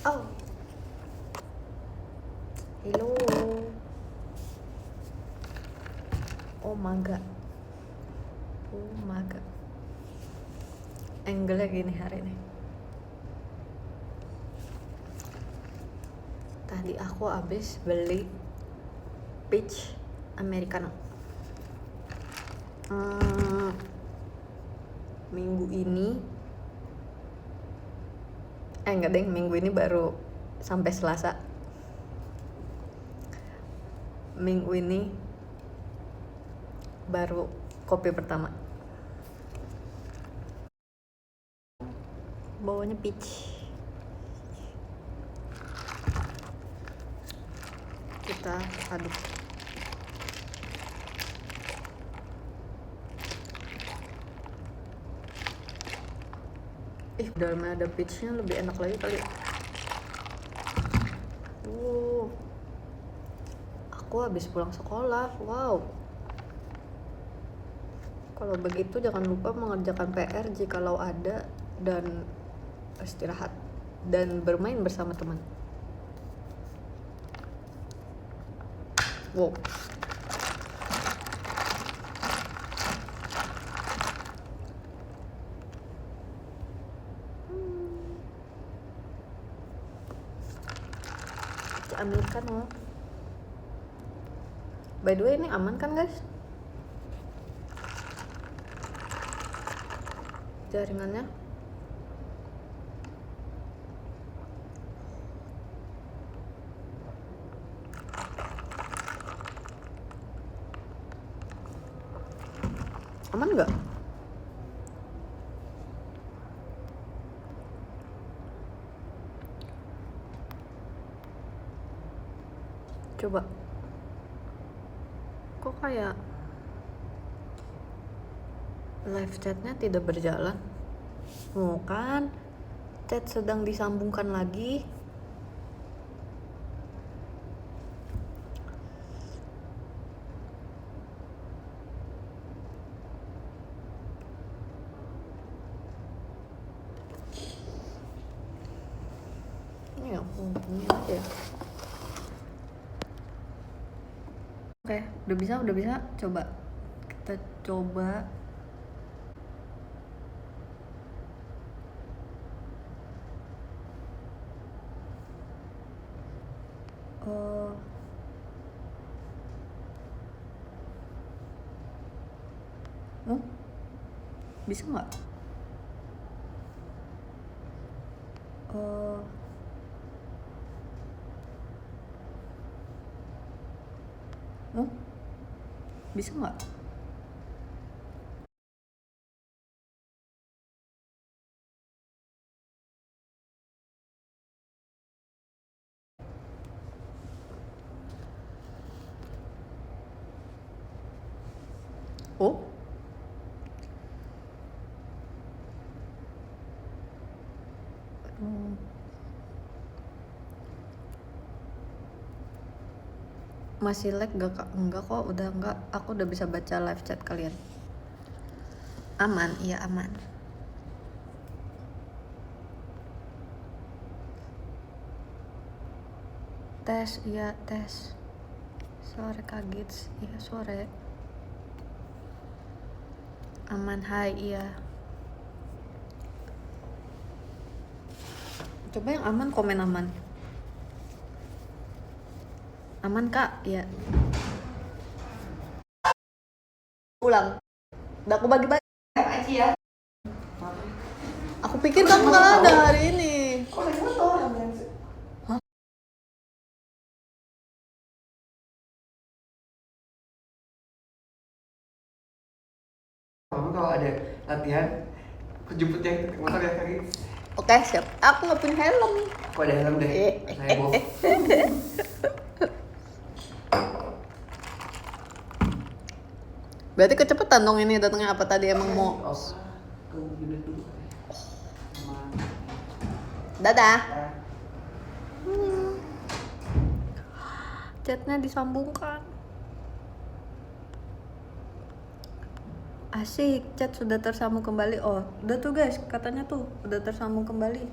Oh, hello. Oh my god. Oh my god. Angle-nya gini hari ini. Tadi aku habis beli peach americano. Minggu ini enggak deng, minggu ini baru sampai Selasa. Minggu ini baru kopi pertama. Bawanya peach. Kita aduk. Dalamnya ada peachnya, lebih enak lagi kali. Aku habis pulang sekolah. Wow. Kalau begitu jangan lupa mengerjakan PR jikalau ada, dan istirahat dan bermain bersama teman. Wow. Americano. By the way, ini aman kan guys? Jaringannya. Aman nggak? Coba. Kok kayak live chatnya tidak berjalan? Oh kan, chat sedang disambungkan lagi. Ini ini aja. Oke, udah bisa. Coba kita coba. Bisa nggak? Bisa nggak? Oh, masih lag gak kak? Enggak kok, udah enggak. Aku udah bisa baca live chat kalian. Aman, iya aman. Tes, iya tes. Sore kaget, iya sore. Aman, hai, iya. Coba yang aman, komen aman. Aman kak, iya. Ulang. Udah aku bagi-bagi aja ya. Aku pikir kamu nggak ada hari ini. Kamu kalau ada latihan, aku jemput yang motor ya kali. Oke, siap. Aku nggak punya helm. Aku ada helm deh. Saya bawa. Berarti kecepatan dong ini datangnya, apa tadi emang mau? Ke unit dulu. Dadah. Chatnya disambungkan. Asik, chat sudah tersambung kembali. Oh, udah tuh guys, katanya tuh udah tersambung kembali.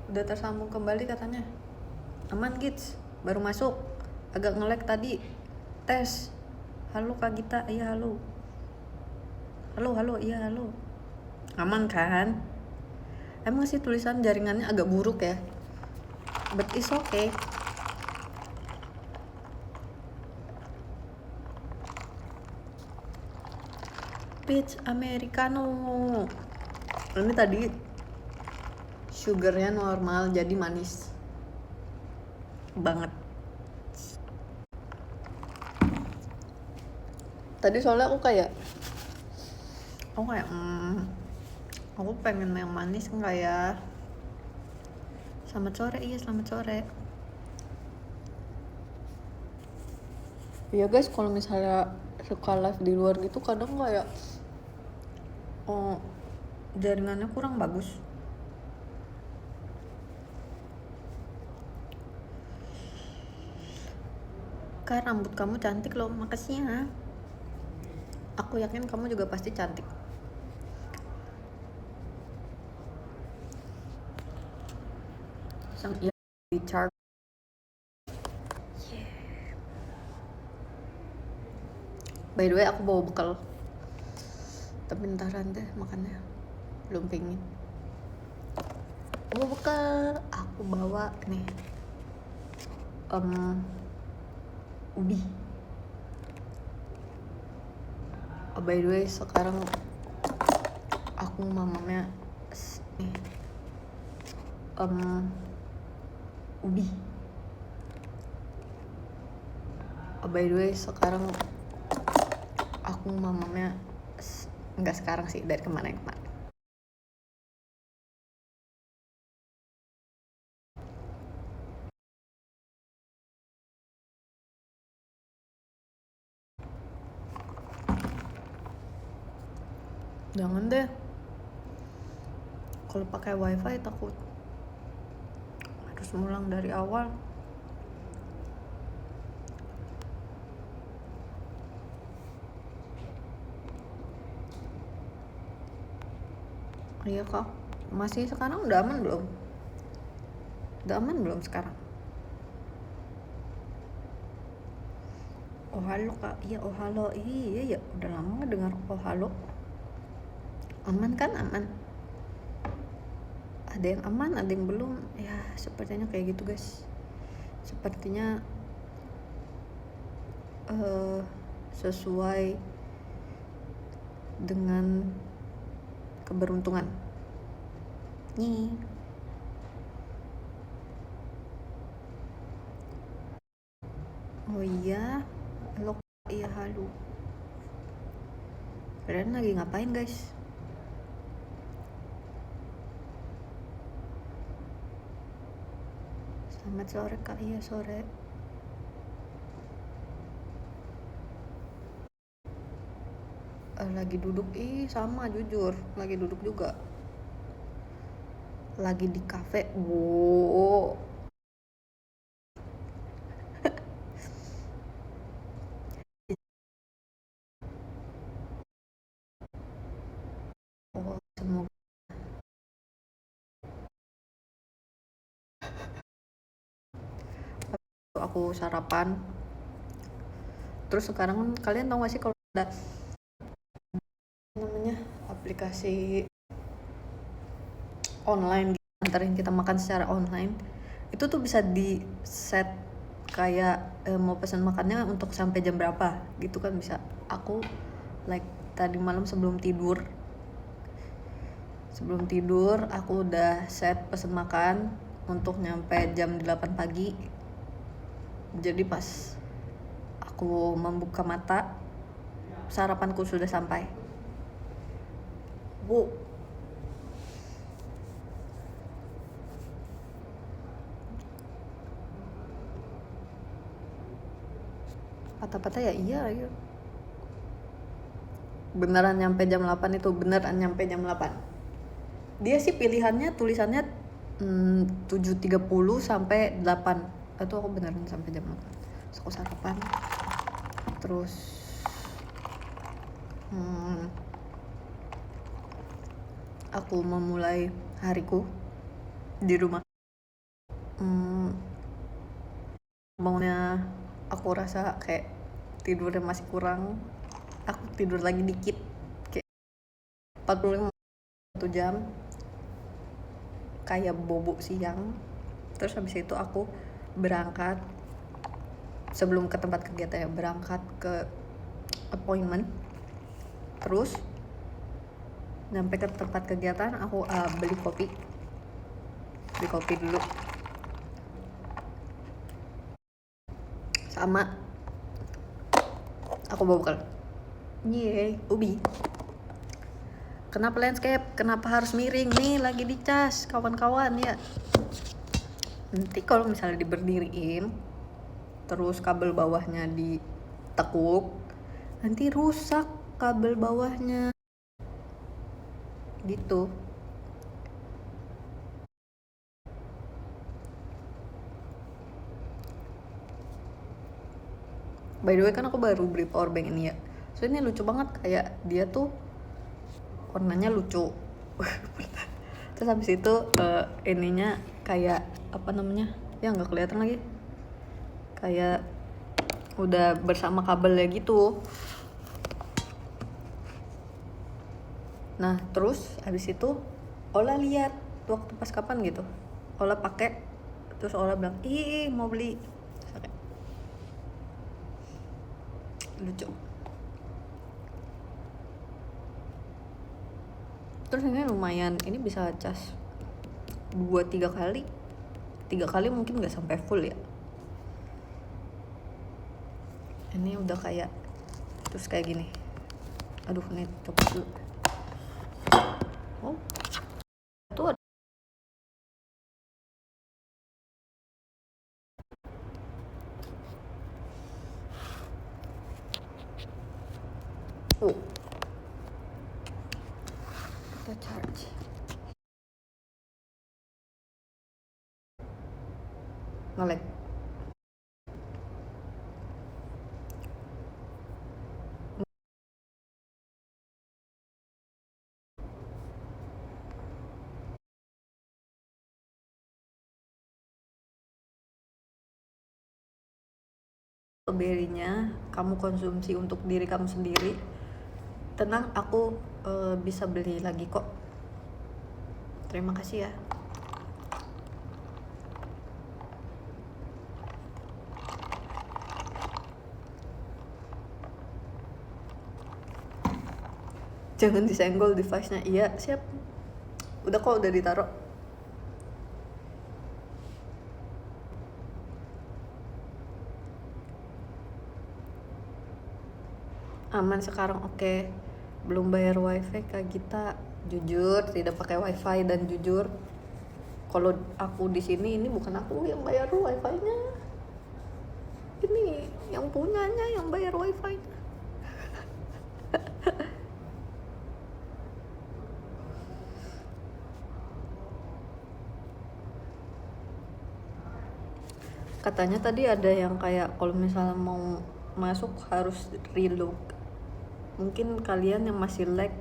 Udah tersambung kembali katanya. Aman Gits, baru masuk. Agak nge-lag tadi. Tes. Halo Kak Gita, iya halo. Halo, iya halo. Aman kan? Emang sih tulisan jaringannya agak buruk ya. But it's okay. Peach Americano. Ini tadi sugarnya normal jadi manis banget. Tadi soalnya aku kayak aku pengen yang manis enggak ya. Selamat sore, iya selamat sore. Ya guys, kalau misalnya suka live di luar gitu kadang kayak jaringannya kurang bagus. Kak, rambut kamu cantik loh, makasih ya. Aku yakin kamu juga pasti cantik. Sang iya Richard. Yeah. By the way, aku bawa bekal. Tapi ntaran deh makannya. Belum pengen. Bawa bekal. Aku bawa nih. Ubi. By the way, sekarang aku mamamnya nih. Ubi. By the way, sekarang aku mamamnya enggak sekarang sih, dari kemarin. Jangan deh. Kalau pakai wifi takut harus ngulang dari awal. Iya kak, masih sekarang udah aman belum? Udah aman belum sekarang? Oh halo kak, iya oh halo, iya ya udah lama nggak dengar oh halo. Aman kan? Aman. Ada yang aman, ada yang belum. Ya sepertinya kayak gitu guys. Sepertinya sesuai dengan keberuntungan. Nih. Oh iya, halo iya halo. Kalian lagi ngapain guys? Selamat sore kak, iya sore. Lagi duduk, sama jujur, lagi duduk juga. Lagi di kafe, wow. Oh, semoga aku sarapan. Terus sekarang kan kalian tahu gak sih kalau ada namanya aplikasi online antarin kita makan secara online, itu tuh bisa di set kayak mau pesan makannya untuk sampai jam berapa gitu kan bisa. Aku like tadi malam sebelum tidur aku udah set pesan makan untuk nyampe jam 8 pagi. Jadi pas aku membuka mata sarapanku sudah sampai. Bu, patah-patah ya iya. Beneran nyampe jam 8 itu, beneran nyampe jam 8. Dia sih pilihannya tulisannya 7.30 sampai 8. Itu aku beneran sampai jam 8. Terus aku sarapan. Terus aku memulai hariku di rumah. bangunnya aku rasa kayak tidurnya masih kurang, aku tidur lagi dikit kayak 45 jam kayak bobo siang. Terus habis itu aku berangkat sebelum ke tempat kegiatan ya, berangkat ke appointment. Terus nyampe ke tempat kegiatan aku beli kopi dulu sama aku bawa bekal. Yeay, ubi. Kenapa landscape? Kenapa harus miring? Nih lagi dicas kawan-kawan ya. Nanti kalau misalnya diberdiriin terus kabel bawahnya ditekuk, nanti rusak kabel bawahnya gitu. By the way kan aku baru beli power bank ini ya, so ini lucu banget, kayak dia tuh warnanya lucu. Terus habis itu ininya kayak apa namanya ya, nggak kelihatan lagi, kayak udah bersama kabelnya gitu. Nah terus habis itu Ola lihat waktu pas kapan gitu, Ola pakai, terus Ola bilang ih mau beli. Lucu. Terus ini lumayan, ini bisa cas 2-3 kali. 3 kali mungkin nggak sampai full ya. Ini udah kayak terus kayak gini. Aduh, nih coba dulu. Oh, tuh. Oh, kita charge. Nge-lag. Berinya kamu konsumsi untuk diri kamu sendiri, tenang, aku bisa beli lagi kok. Terima kasih ya. Jangan disenggol device-nya. Iya, siap. Udah kok, udah ditaruh. Aman sekarang, oke. Belum bayar wifi Kak Gita. Jujur tidak pakai wifi, dan jujur kalau aku di sini ini bukan aku yang bayar wifi-nya. Ini yang punyanya yang bayar wifi-nya. Katanya tadi ada yang kayak kalau misalnya mau masuk harus reload. Mungkin kalian yang masih lag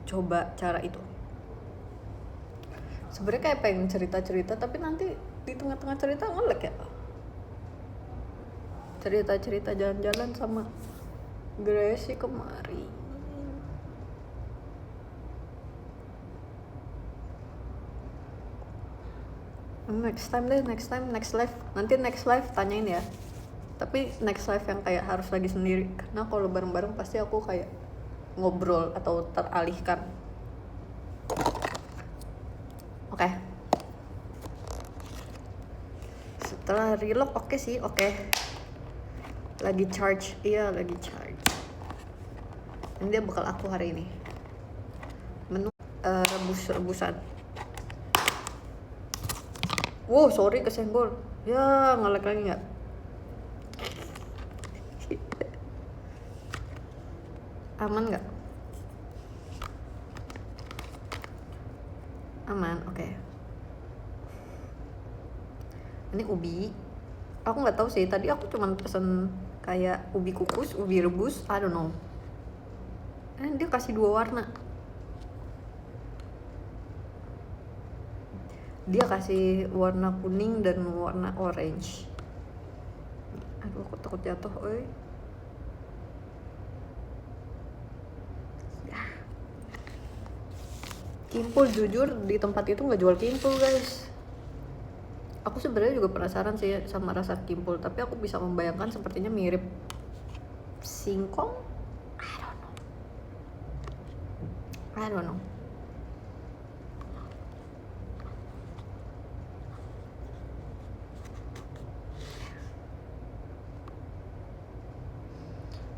coba cara itu. Sebenarnya kayak pengen cerita-cerita tapi nanti di tengah-tengah cerita nge-lag ya. Cerita-cerita jalan-jalan sama Gracie kemarin. Next live. Nanti next live tanyain ya. Tapi next live yang kayak harus lagi sendiri, karena kalau bareng-bareng pasti aku kayak ngobrol atau teralihkan. Oke. Setelah reload oke sih, oke. Lagi charge, iya lagi charge. Ini dia bekal aku hari ini. Menu rebus-rebusan. Wow, sorry kesenggol. Ya, nge-lag lagi nggak? Aman nggak? Aman, oke. Ini ubi. Aku nggak tahu sih. Tadi aku cuma pesen kayak ubi kukus, ubi rebus, I don't know. Dia kasih 2 warna. dia kasih warna kuning dan warna orange. Aduh, aku takut jatuh, oi. Kimpul, jujur di tempat itu nggak jual kimpul, guys. Aku sebenarnya juga penasaran sih sama rasa kimpul, tapi aku bisa membayangkan sepertinya mirip singkong. I don't know.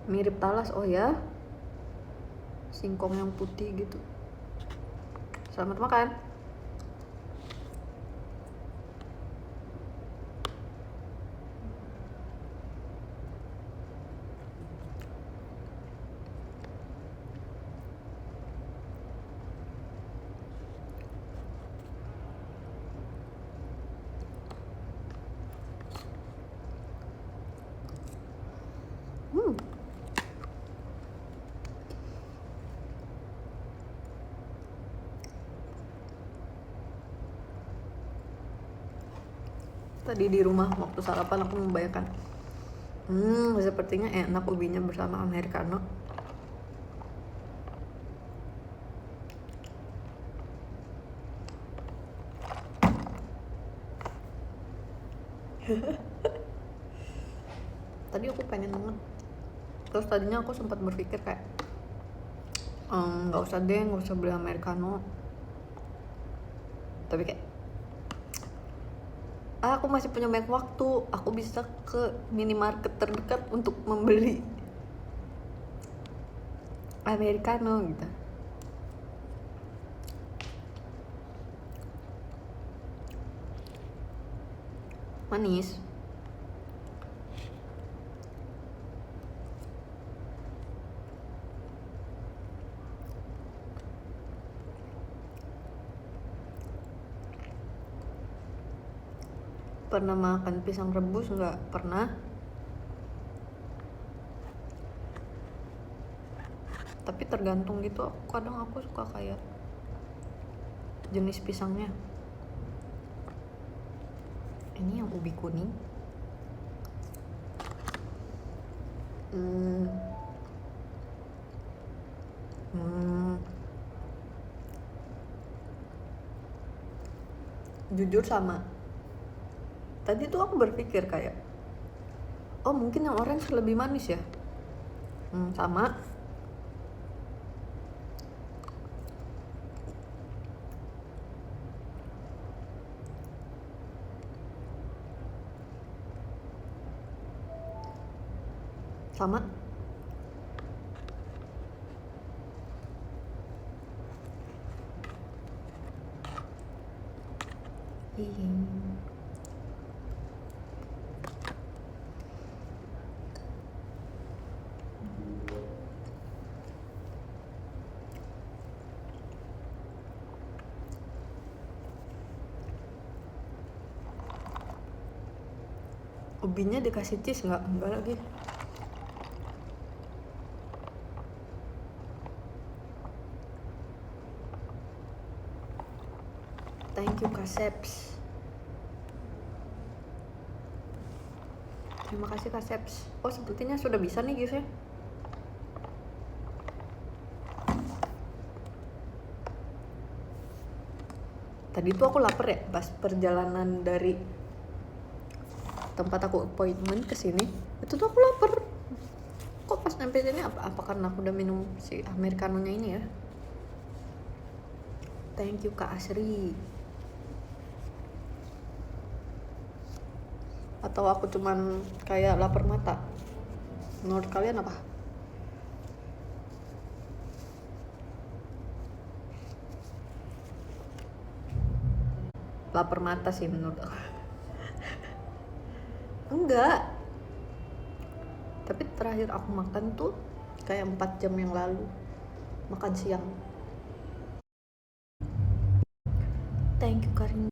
Mirip talas, oh ya, singkong yang putih gitu. Selamat makan. Tadi di rumah waktu sarapan aku membayangkan, sepertinya enak ubinya bersama americano. Tadi aku pengen banget. Terus tadinya aku sempat berpikir kayak nggak usah beli americano. Tapi kayak aku masih punya banyak waktu, aku bisa ke minimarket terdekat untuk membeli americano gitu. Manis. Pernah makan pisang rebus? Nggak pernah. Tapi tergantung gitu, kadang aku suka kayak jenis pisangnya. Ini yang ubi kuning. Jujur sama. Tadi tuh aku berpikir kayak, oh mungkin yang orange lebih manis ya. Sama. Sama. Ubinya dikasih cheese nggak? Enggak lagi. Thank you Kaseps. Terima kasih Kaseps. Oh sepertinya sudah bisa nih guys ya. Tadi tuh aku lapar ya pas perjalanan dari tempat aku appointment ke sini. Itu tuh aku lapar. Kok pas nyampe sini apa karena aku udah minum si americanonya ini ya. Thank you Kak Asri. Atau aku cuman kayak lapar mata? Menurut kalian apa? Lapar mata sih menurut aku. Enggak. Tapi terakhir aku makan tuh kayak 4 jam yang lalu. Makan siang. Thank you Karin.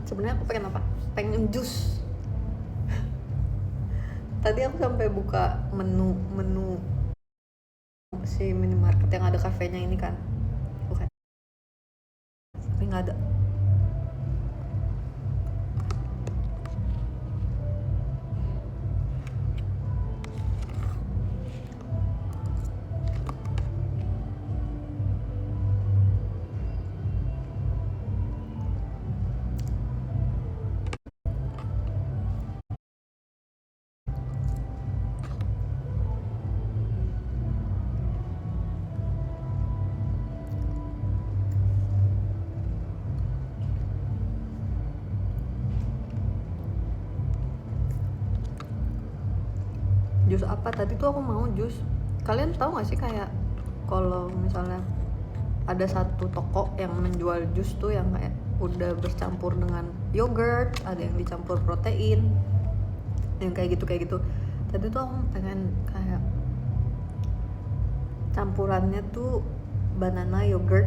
Sebenarnya aku pengen apa? Pengen jus. Tadi aku sampai buka menu si minimarket yang ada kafenya ini kan, bukan, tapi nggak ada. Jus apa tadi tuh? Aku mau jus. Kalian tahu nggak sih kayak kalau misalnya ada satu toko yang menjual jus tuh yang kayak udah bercampur dengan yogurt, ada yang dicampur protein, yang kayak gitu. Tadi tuh aku pengen kayak campurannya tuh banana yogurt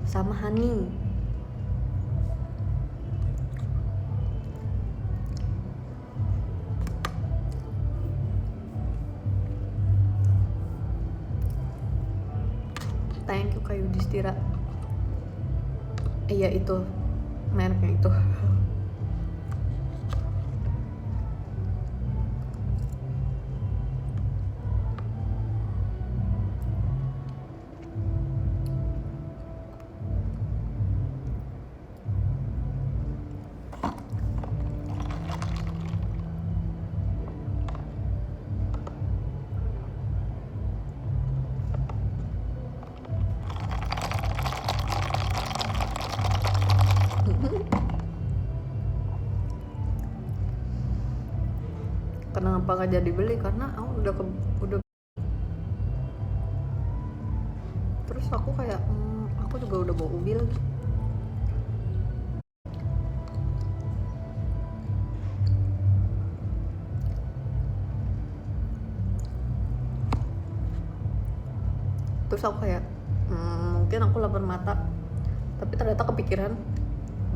sama honey. Thank you Kak Yudhistira. Iya itu mereknya itu. Kenapa gak jadi beli? Karena aku udah terus aku kayak aku juga udah bawa ubi lagi. Terus aku kayak mungkin aku lapar mata, tapi ternyata kepikiran,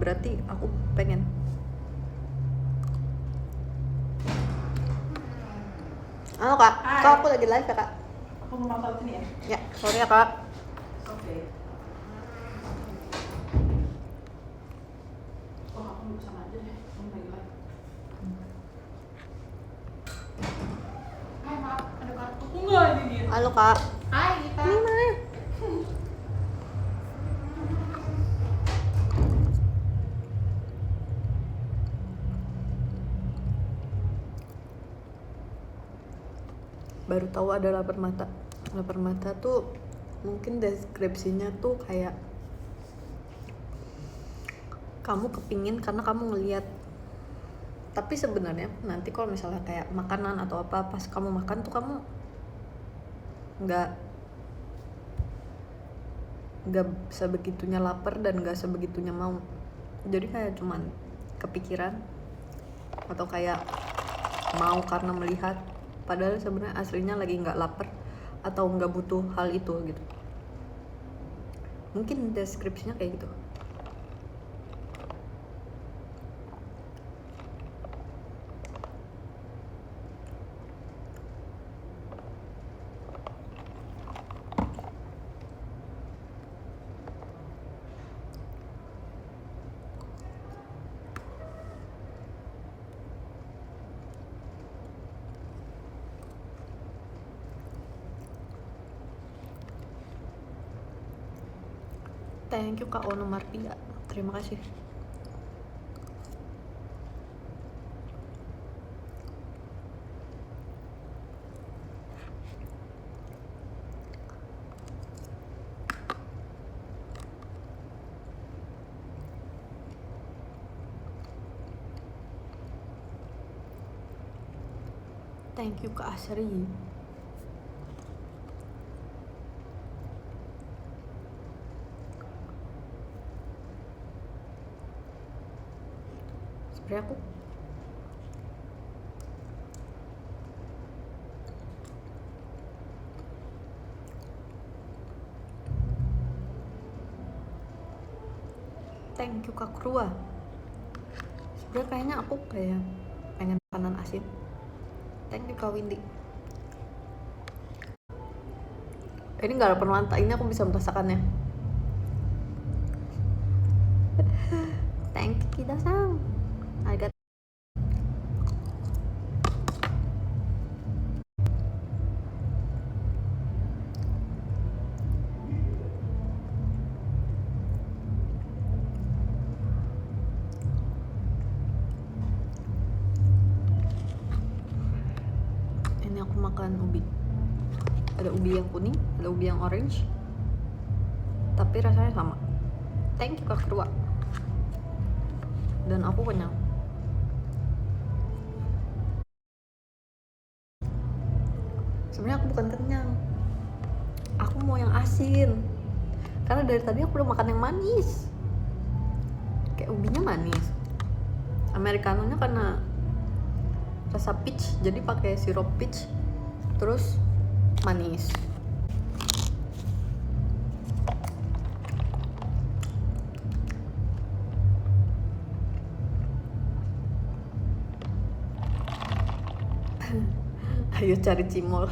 berarti aku pengen. Halo Kak, Hai. Kak aku lagi live ya Kak? Aku mau makan sini ya? Ya, sorry ya Kak. Oke. Oh, aku mau sama aja deh. Kamu lagi live. Hai, Mak. Ada kartuku nggak ini dia? Halo Kak. Hai, Gita. Ini mana? Baru tahu ada lapar mata. Lapar mata tuh mungkin deskripsinya tuh kayak kamu kepingin karena kamu ngelihat. Tapi sebenarnya nanti kalau misalnya kayak makanan atau apa, pas kamu makan tuh kamu nggak sebegitunya lapar dan nggak sebegitunya mau. Jadi kayak cuman kepikiran atau kayak mau karena melihat, padahal sebenarnya aslinya lagi nggak lapar atau nggak butuh hal itu gitu. Mungkin deskripsinya kayak gitu. Thank you Kak Ono Marpia, terima kasih. Thank you Kak Asri. Sebenernya aku thank you Kak Krua. Sebenernya kayaknya aku kayak pengen makanan asin. Thank you Kak Windy. Ini nggak ada penelanta, ini aku bisa merasakannya. Thank you Kida-san. Arigatou. Ini aku makan ubi. Ada ubi yang kuning, ada ubi yang orange, tapi rasanya sama. Thank you Kak Kedua. Dan aku kenyang. Sebenarnya aku bukan kenyang, aku mau yang asin, karena dari tadi aku udah makan yang manis. Kayak ubinya manis, americanonya karena rasa peach jadi pakai sirup peach terus manis. Ayo cari cimol.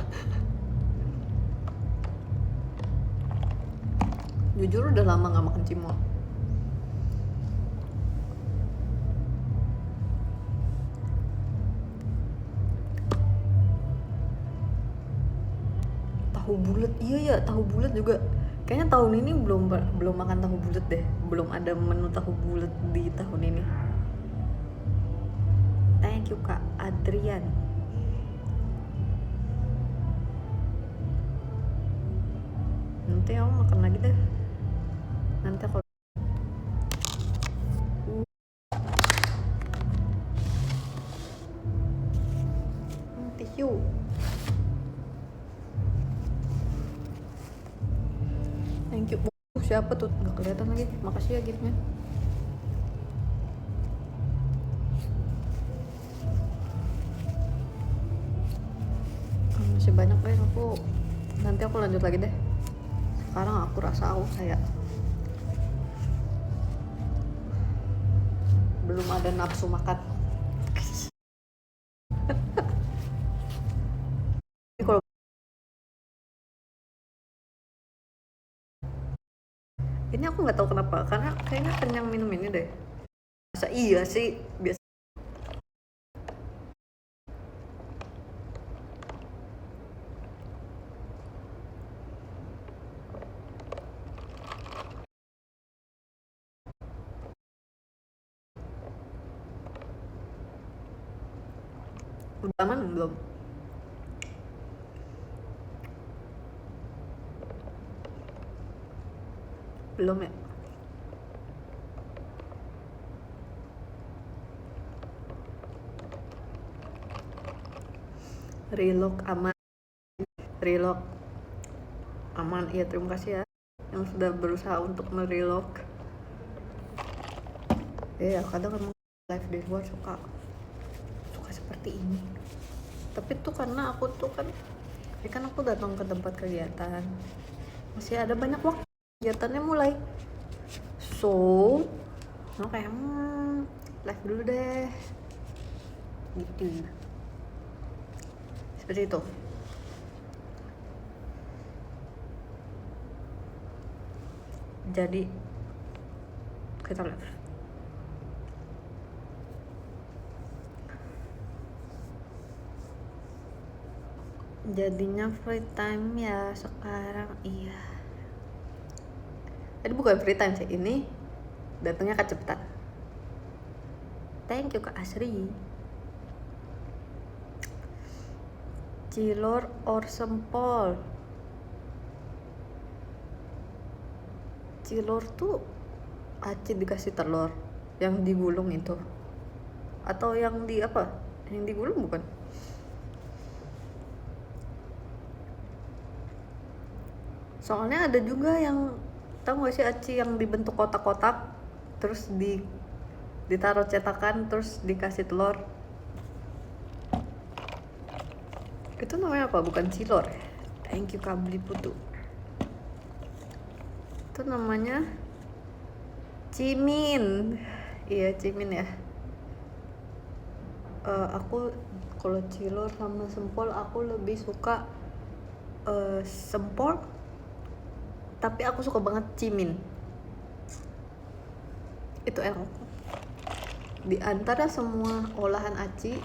Jujur udah lama gak makan cimol. Tahu bulat, iya ya, tahu bulat juga. Kayaknya tahun ini belum makan tahu bulat deh. Belum ada menu tahu bulat di tahun ini. Thank you Kak Adrian. Nanti aku makan lagi deh. Nanti aku tisu. Thank you. Siapa tuh? Nggak kelihatan lagi. Makasih ya giftnya. Masih banyak deh aku. Nanti aku lanjut lagi deh. Sekarang aku rasa aku kayak belum ada nafsu makan. Kalau ini aku nggak tahu kenapa, karena kayaknya kenyang minum ini deh. Masa iya sih, biasa. Udah aman belum? Belum ya? Relog aman. Relog aman. Iya, terima kasih ya yang sudah berusaha untuk merelog. Ya kadang emang live di luar suka seperti ini. Tapi tuh karena aku tuh kan aku datang ke tempat kegiatan, masih ada banyak waktu kegiatannya mulai. So, kayak live dulu deh. Gitu. Seperti itu. Jadi kita live. Jadinya free time ya sekarang. Iya. Tadi bukan free time sih, ini datangnya kecepatan. Thank you Kak Asri. Cilor or sempol? Cilor tuh aci dikasih telur yang digulung itu, atau yang di apa? Yang digulung bukan? Soalnya ada juga yang, tahu gak sih aci yang dibentuk kotak-kotak terus ditaruh cetakan terus dikasih telur. Itu namanya apa? Bukan cilor ya? Thank you Kak Beli Putu. Itu namanya cimin. Iya cimin ya. Aku kalau cilor sama sempol aku lebih suka sempol Tapi aku suka banget cimin. Itu enak. Di antara semua olahan aci,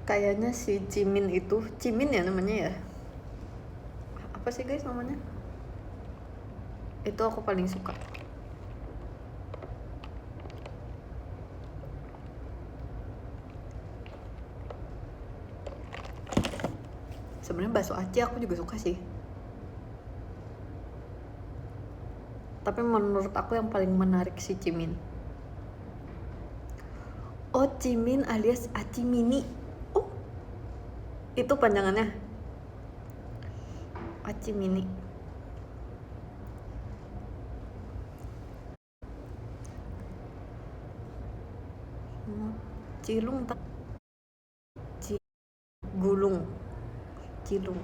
kayaknya si cimin itu, cimin ya namanya ya? Apa sih guys namanya? Itu aku paling suka. Sebenarnya bakso aci aku juga suka sih. Tapi menurut aku yang paling menarik si cimin. Oh, cimin alias aci mini. Oh, itu panjangannya. Aci mini. Cilung tak? Gulung. Cilung.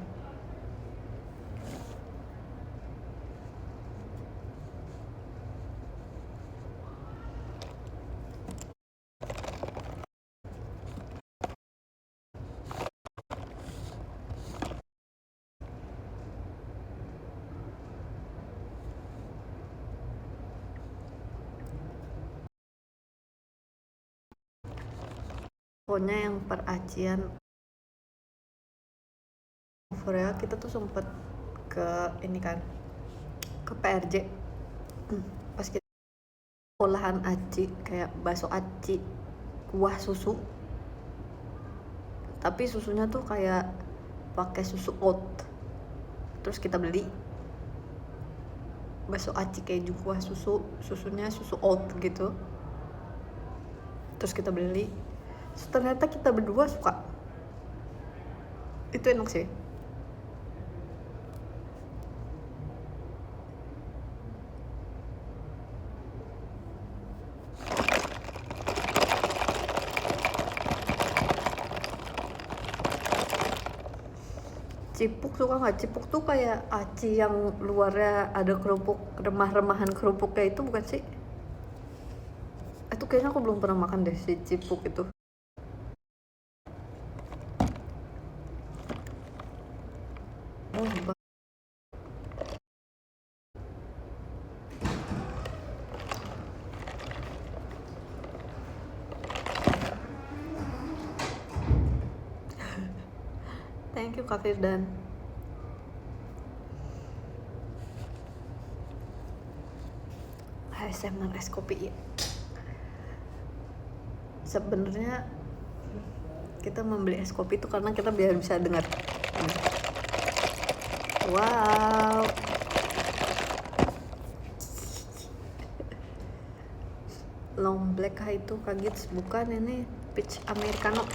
Pokoknya yang peracian Korea kita tuh sempet ke ini kan, ke PRJ. Pas kita olahan aci kayak bakso aci kuah susu, tapi susunya tuh kayak pakai susu oat. Terus kita beli bakso aci keju kuah susu, susunya susu oat gitu. Terus kita beli, terus ternyata kita berdua suka. Itu enak sih. Cipuk suka nggak? Cipuk tuh kayak aci yang luarnya ada kerupuk, remah-remahan kerupuknya itu bukan sih? Itu kayaknya aku belum pernah makan deh si cipuk itu. Oh, thank you Kak Firdan. ASMR es kopi ya. Sebenarnya kita membeli es kopi itu karena kita biar bisa dengar. Wow. Long black itu kaget, bukan ini peach americano.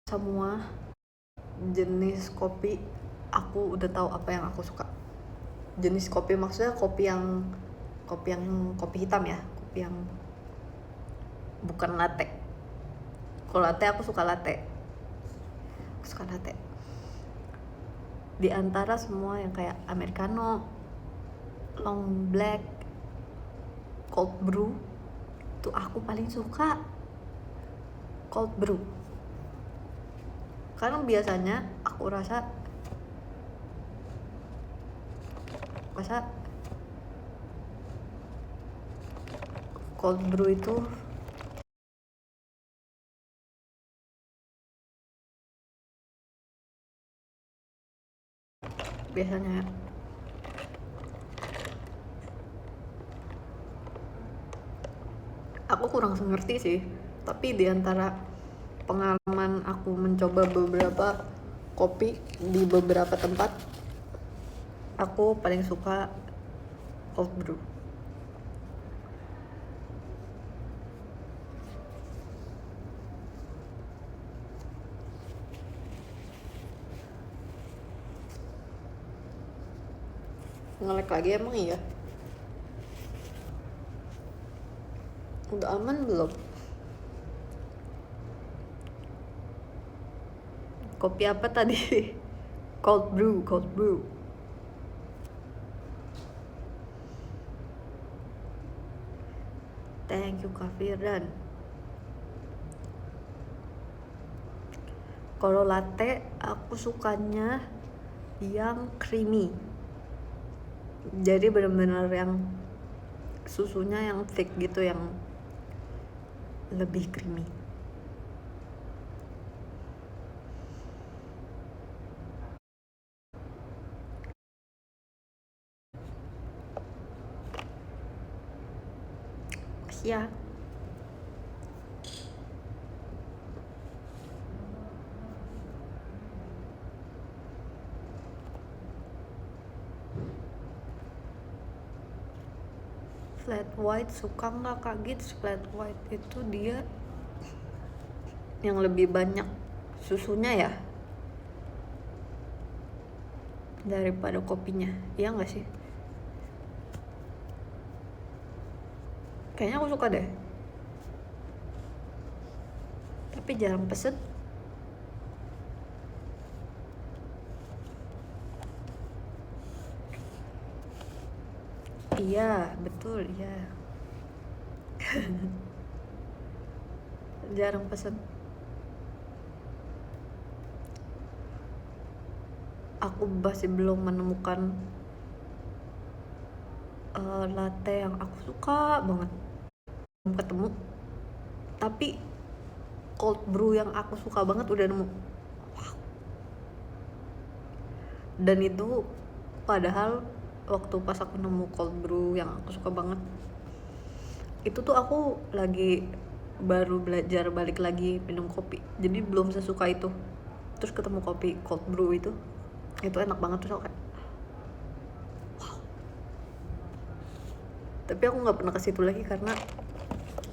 Semua jenis kopi aku udah tahu apa yang aku suka. Jenis kopi maksudnya kopi kopi hitam ya, kopi yang bukan latte. Kalau latte aku suka latte. Aku suka latte. Di antara semua yang kayak americano, long black, cold brew, itu aku paling suka cold brew. Karena biasanya aku rasa cold brew itu biasanya aku kurang ngerti sih, tapi di antara pengalaman aku mencoba beberapa kopi di beberapa tempat, aku paling suka cold brew. Nge-lag lagi emang iya? Udah aman belum? Kopi apa tadi? Cold brew, cold brew. Thank you Kak Firdan. Kalau latte aku sukanya yang creamy, jadi benar-benar yang susunya yang thick gitu, yang lebih creamy. Ya, flat white suka nggak Kak Gits? Flat white itu dia yang lebih banyak susunya ya daripada kopinya, iya nggak sih? Kayaknya aku suka deh, tapi jarang pesen. Iya betul, iya. Jarang pesen. Aku masih belum menemukan latte yang aku suka banget, belum ketemu. Tapi cold brew yang aku suka banget udah nemu. Dan itu padahal waktu pas aku nemu cold brew yang aku suka banget, itu tuh aku lagi baru belajar balik lagi minum kopi, jadi belum sesuka itu. Terus ketemu kopi cold brew itu enak banget. Terus aku kayak wow. Tapi aku nggak pernah ke situ lagi karena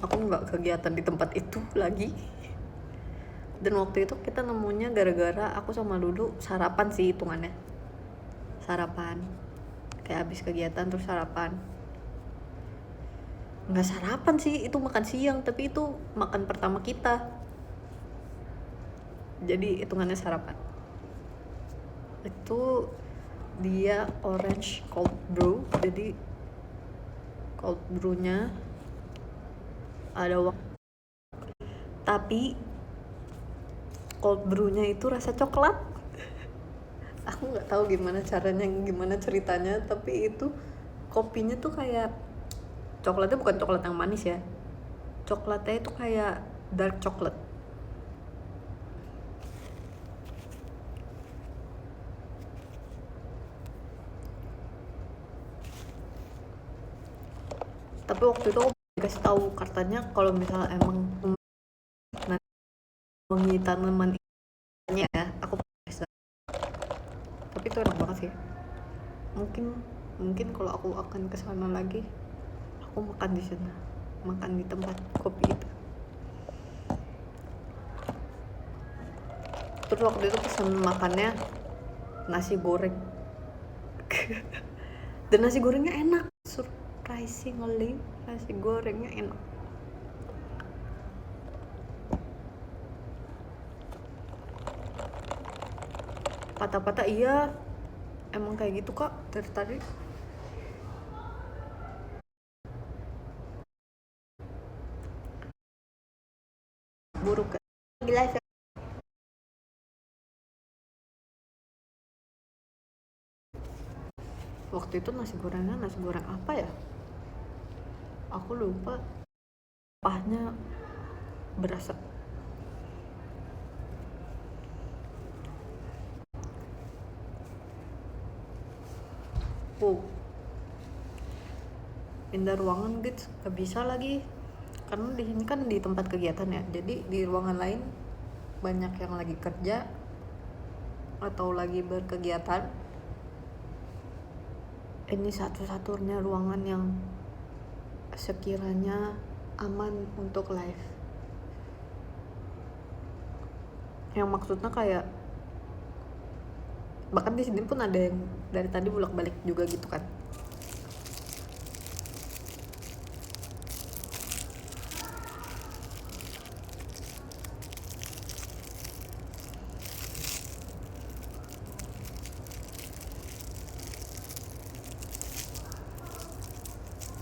aku nggak kegiatan di tempat itu lagi. Dan waktu itu kita nemunya gara-gara aku sama Lulu sarapan sih, hitungannya sarapan, kayak habis kegiatan terus sarapan. Nggak sarapan sih, itu makan siang, tapi itu makan pertama kita, jadi hitungannya sarapan. Itu dia orange cold brew, jadi cold brewnya ada tapi cold brewnya itu rasa coklat. Aku nggak tahu gimana caranya, gimana ceritanya, tapi itu kopinya tuh kayak coklatnya bukan coklat yang manis ya, coklatnya itu kayak dark chocolate. Tapi waktu itu aku dikasih tahu katanya kalau misalnya emang wangi tanaman ya, aku bisa. Tapi itu enak banget sih. Mungkin kalau aku akan ke sana lagi, aku makan di sana, makan di tempat kopi itu. Terus waktu itu pesan makannya nasi goreng. Dan nasi gorengnya enak, surprisingly nasi gorengnya enak. Patah-patah iya, emang kayak gitu Kak dari tadi. Buruk ya. Lagi live ya. Waktu itu nasi gorengnya nasi goreng apa ya, aku lupa. Pahnya berasa. Pindah ruangan gitu gak bisa lagi karena di sini kan di tempat kegiatan ya, jadi di ruangan lain banyak yang lagi kerja atau lagi berkegiatan. Ini satu-satunya ruangan yang sekiranya aman untuk live, yang maksudnya kayak bahkan di sini pun ada yang dari tadi bolak-balik juga gitu kan.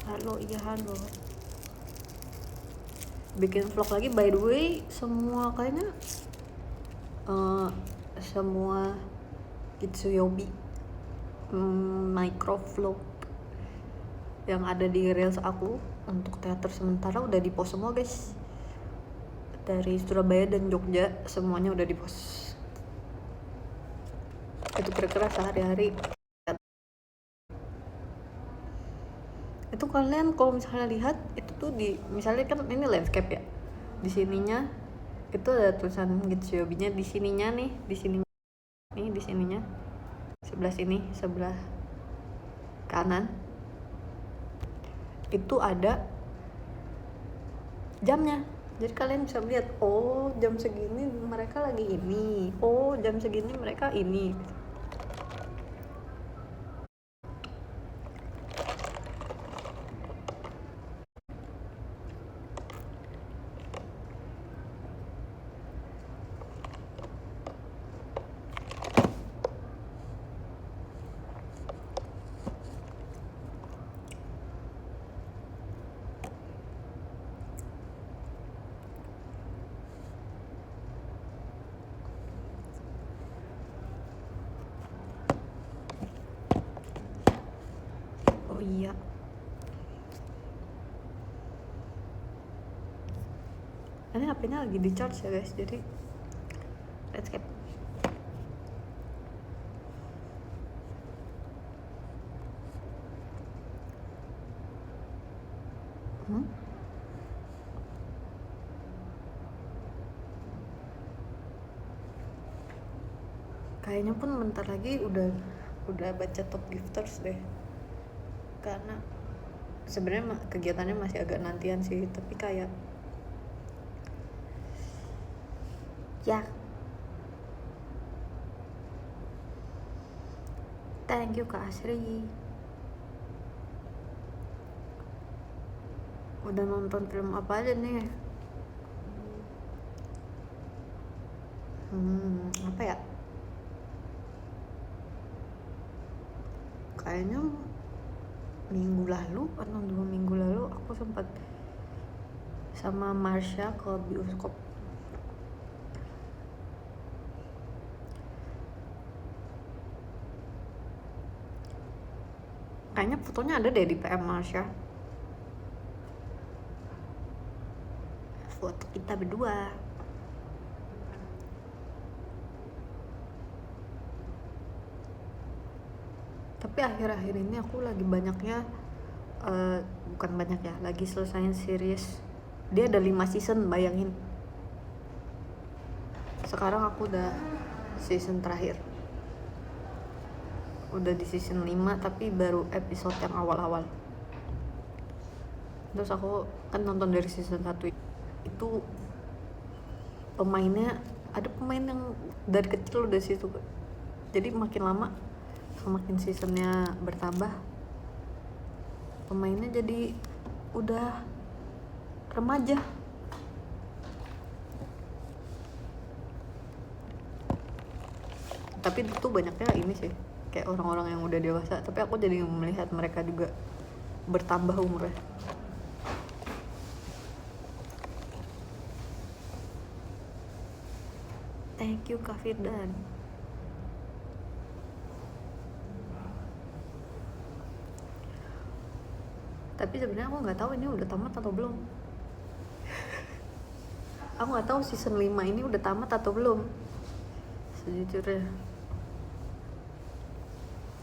Halo, iya halo. Bikin vlog lagi, by the way, semua kayaknya semua Itsuyobi microvlog yang ada di reels aku untuk teater sementara udah di post semua guys, dari Surabaya dan Jogja semuanya udah di post. Itu kira-kira sehari-hari. Itu kalian kalau misalnya lihat itu tuh di misalnya kan ini landscape ya, di sininya itu ada tulisan Gitsuyobi-nya, di sininya nih, di sininya sebelah sini, sebelah kanan itu ada jamnya. Jadi kalian bisa lihat, oh jam segini mereka lagi ini, oh jam segini mereka ini. Oh iya, ini HP-nya lagi di charge ya guys, jadi let's get. Kayaknya pun bentar lagi udah baca top gifters deh, karena sebenarnya kegiatannya masih agak nantian sih, tapi kayak ya thank you Kak Asri udah nonton film apa aja nih. Apa ya, kayaknya minggu lalu atau 2 minggu lalu aku sempat sama Marsha ke bioskop. Kayaknya fotonya ada deh di PM Marsha, foto kita berdua. Tapi akhir-akhir ini aku lagi banyaknya bukan banyak ya, lagi selesaiin series. Dia ada 5 season, bayangin. Sekarang aku udah season terakhir, udah di season 5 tapi baru episode yang awal-awal. Terus aku kan nonton dari season 1 itu pemainnya, ada pemain yang dari kecil udah situ, jadi makin lama semakin seasonnya bertambah pemainnya jadi udah remaja. Tapi itu banyaknya ini sih kayak orang-orang yang udah dewasa, tapi aku jadi melihat mereka juga bertambah umurnya. Thank you Kak Firdan. Tapi sebenarnya aku nggak tahu ini udah tamat atau belum. Aku nggak tahu season 5 ini udah tamat atau belum, sejujurnya.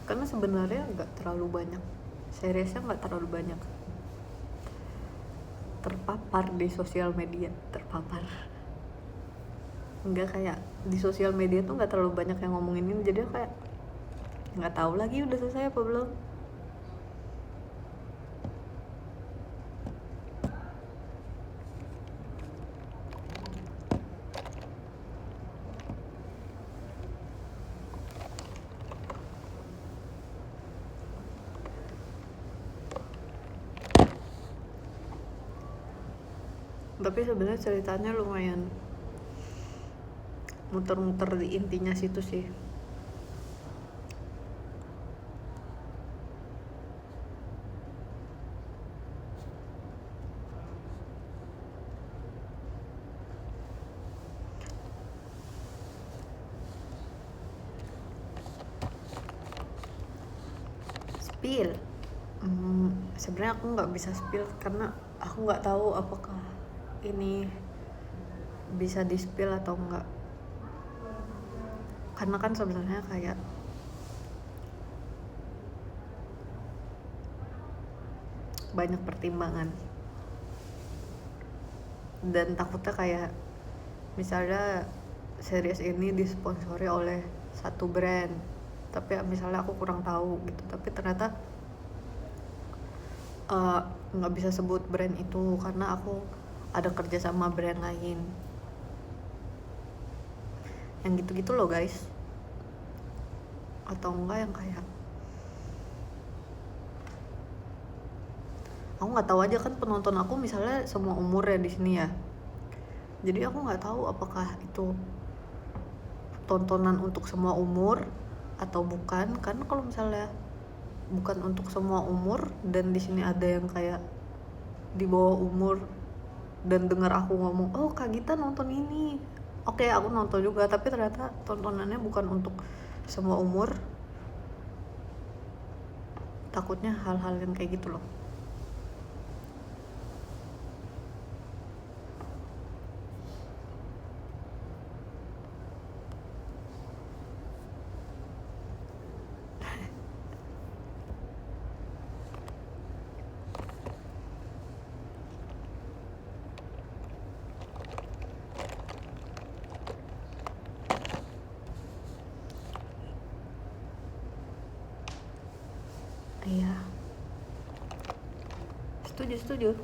Karena sebenarnya nggak terlalu banyak, seriesnya nggak terlalu banyak terpapar di sosial media, nggak kayak di sosial media tuh nggak terlalu banyak yang ngomongin ini, jadi kayak nggak tahu lagi udah selesai apa belum. Tapi sebenarnya ceritanya lumayan muter-muter di intinya situ sih. spill. Sebenarnya aku nggak bisa spill karena aku nggak tahu apakah ini bisa di spill atau enggak, karena kan sebenarnya kayak banyak pertimbangan dan takutnya kayak misalnya series ini disponsori oleh satu brand tapi misalnya aku kurang tahu gitu, tapi ternyata nggak bisa sebut brand itu karena aku ada kerja sama brand lain, yang gitu-gitu loh guys. Atau enggak yang kayak aku nggak tahu aja, kan penonton aku misalnya semua umur ya di sini ya, jadi aku nggak tahu apakah itu tontonan untuk semua umur atau bukan, karena kalau misalnya bukan untuk semua umur dan di sini ada yang kayak di bawah umur dan dengar aku ngomong oh Kak Gita nonton ini, oke aku nonton juga, tapi ternyata tontonannya bukan untuk semua umur, takutnya hal-hal yang kayak gitu loh. Iya, setuju.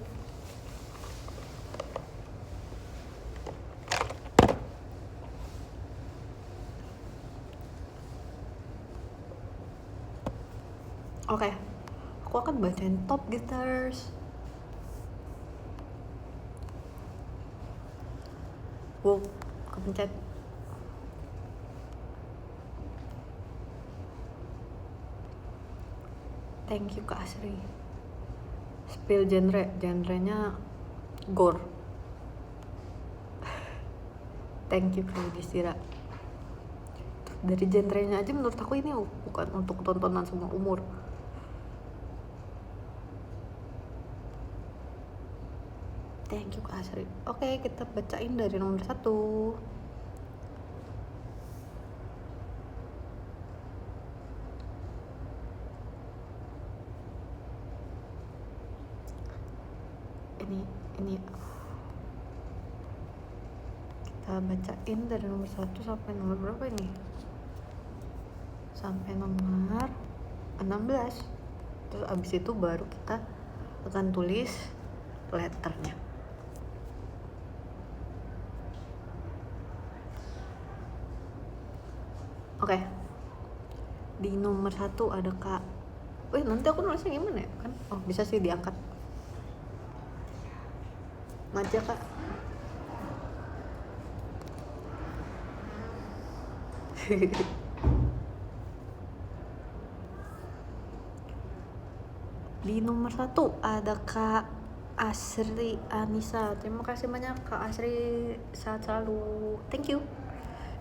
Oke, aku akan bacain top guitars. Wow, kepencet. Thank you Kak Asri. Spill genrenya gore. Thank you Kak Yudhistira. Dari genrenya aja menurut aku ini bukan untuk tontonan semua umur. Thank you Kak Asri. Oke, kita bacain dari nomor 1. Ini kita bacain dari nomor 1 sampai nomor berapa ini? Sampai nomor 16. Terus abis itu baru kita akan tulis letternya. Oke. Di nomor 1 ada Kak. Nanti aku nulisnya gimana ya? Kan bisa sih diangkat. Maja Kak. Di nomor 1 ada Kak Asri Anissa. Terima kasih banyak Kak Asri, sehat selalu. Thank you.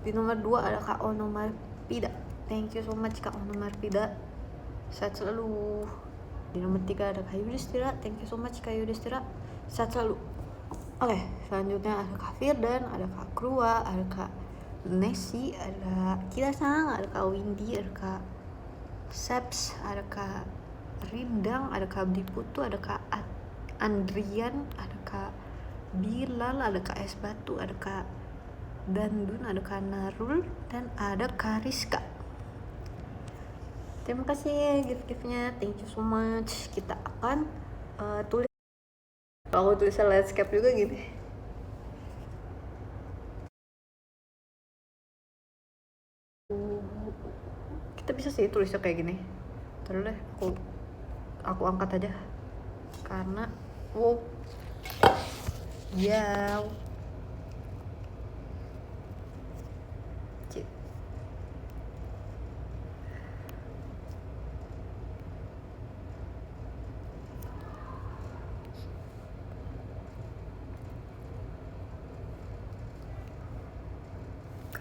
Di nomor 2 ada Kak Onomarpida. Thank you so much Kak Onomarpida, sehat selalu. Di nomor 3 ada Kak Yudhistira. Thank you so much Kak Yudhistira, sehat selalu. Oke, selanjutnya ada Kak Firdan, ada Kak Krua, ada Kak Nessie, ada Kirasang, ada Kak Windy, ada Kak Seps, ada Kak Rindang, ada Kak Abdi Putu, ada Kak Andrian, ada Kak Bilal, ada Kak Es Batu, ada Kak Dandun, ada Kak Narul, dan ada Kak Rizka. Terima kasih gift-giftnya, thank you so much. Kita akan tulis. Aku tulisnya landscape juga gini. Kita bisa sih tulisnya kayak gini. Terus deh, aku angkat aja karena ya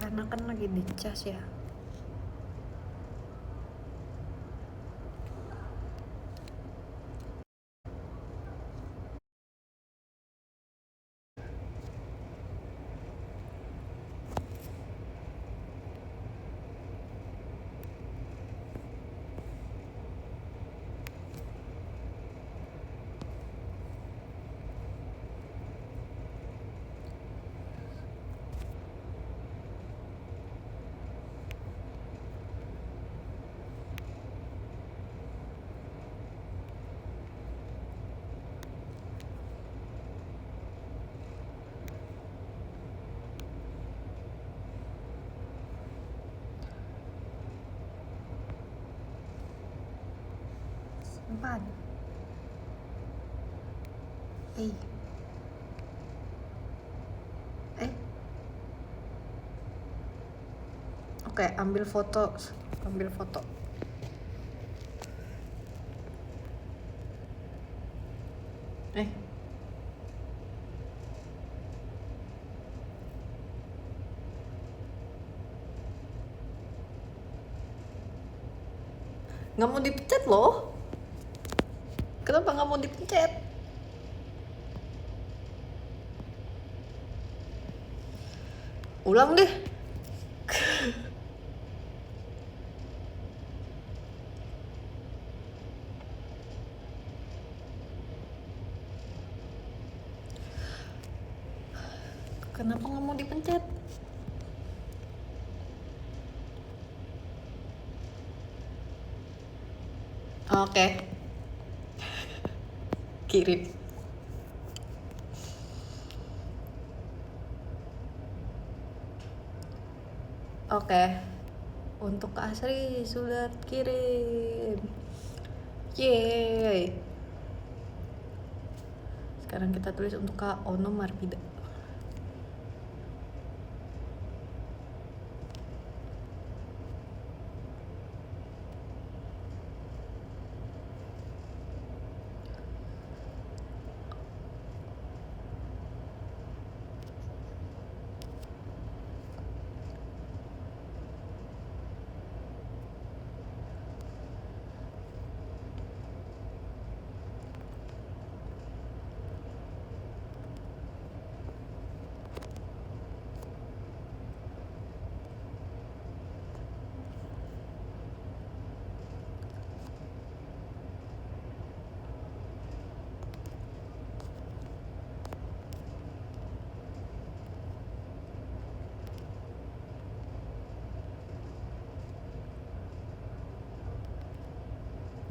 karena kan lagi dicas ya. Apaan? Eh. Oke, ambil foto. Nggak mau dipencet loh. Kenapa nggak mau dipencet? Ulang deh. Kenapa nggak mau dipencet? Oke. Kirim. Oke. Untuk Kak Asri sudah kirim. Yeay. Sekarang kita tulis untuk Kak Ono Marpida.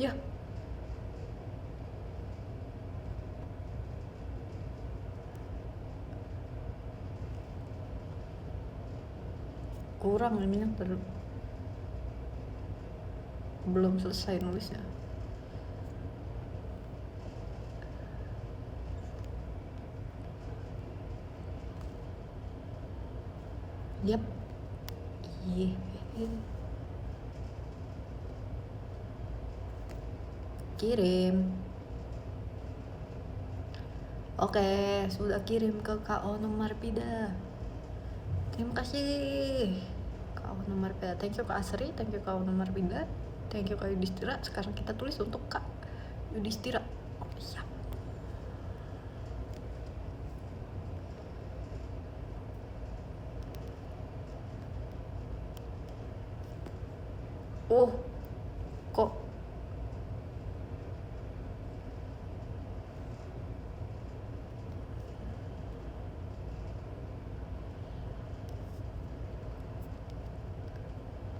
Ya. Kurang ini belum selesai nulisnya. Yap. Iya. Kirim. Oke, sudah kirim ke Kak Ono Marpida. Terima kasih Kak Ono Marpida. Thank you Kak Asri, thank you Kak Ono Marpida, thank you Kak Yudhistira. Sekarang kita tulis untuk Kak Yudhistira. Oh, siap. Oh, kok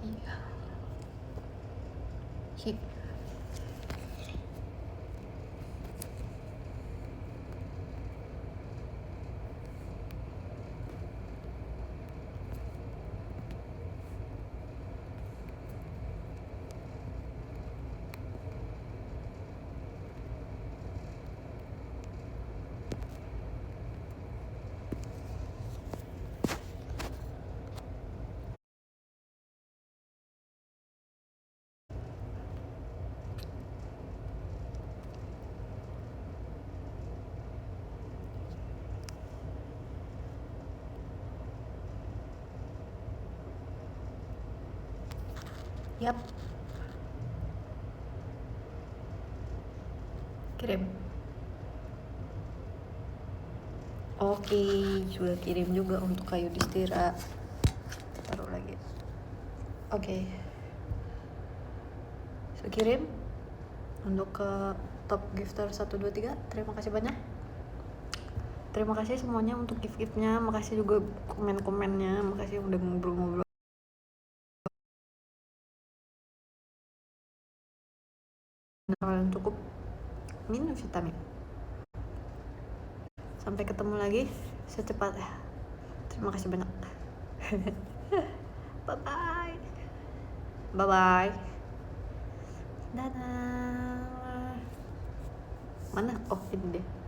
iya. Sip. Yap. Kirim. Oke, sudah kirim juga untuk Kak Yudhistira. Taruh lagi. Oke. Sudah kirim untuk ke top gifter 123. Terima kasih banyak. Terima kasih semuanya untuk gift-giftnya. Makasih juga komen-komennya. Makasih yang udah ngobrol-ngobrol. Kalian cukup minum vitamin. Sampai ketemu lagi secepatnya. Terima kasih banyak. Bye bye. Dadah. Mana? Oh ini dia.